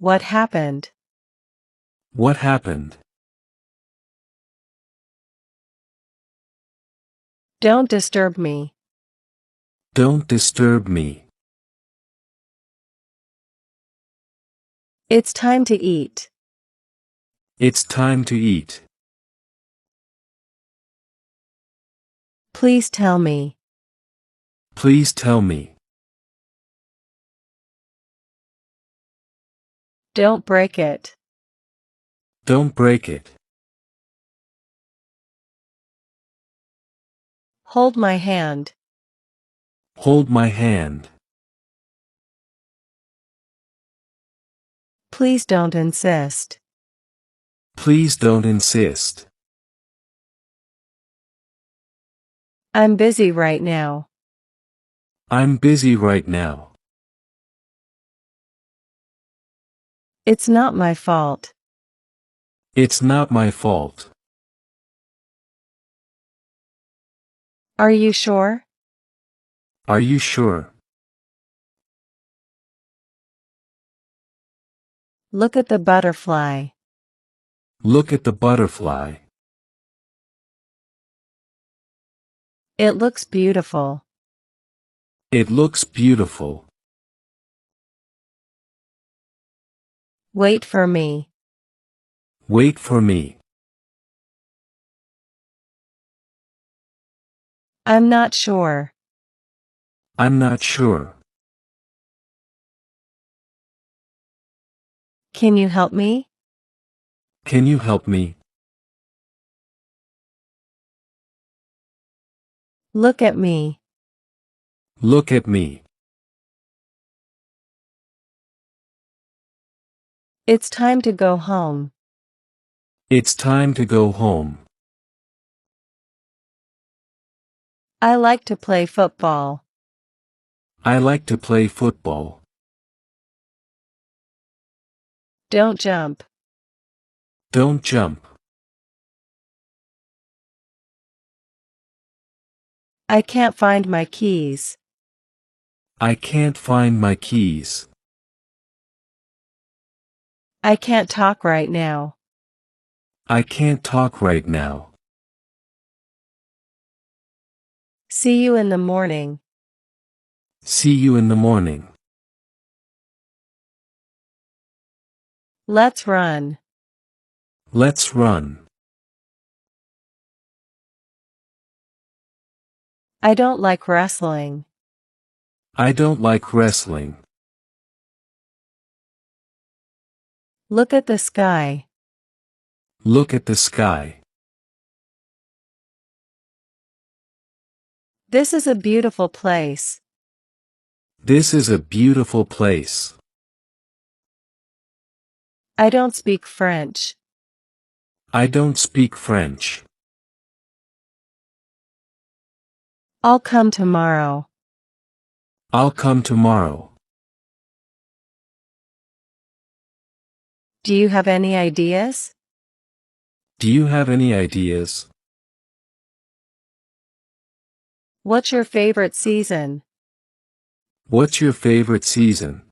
What happened? What happened? Don't disturb me. Don't disturb me. It's time to eat. It's time to eat. Please tell me. Please tell me. Don't break it. Don't break it. Hold my hand. Hold my hand. Please don't insist. Please don't insist. I'm busy right now. I'm busy right now. It's not my fault. It's not my fault. Are you sure? Are you sure? Look at the butterfly. Look at the butterfly. It looks beautiful. It looks beautiful. Wait for me. Wait for me. I'm not sure. I'm not sure. Can you help me? Can you help me? Look at me. Look at me. It's time to go home. It's time to go home. I like to play football. I like to play football. Don't jump. Don't jump. I can't find my keys. I can't find my keys. I can't talk right now. I can't talk right now. See you in the morning. See you in the morning. Let's run. Let's run. I don't like wrestling. I don't like wrestling. Look at the sky. Look at the sky. This is a beautiful place. This is a beautiful place. I don't speak French. I don't speak French. I'll come tomorrow. I'll come tomorrow. Do you have any ideas? Do you have any ideas? What's your favorite season? What's your favorite season?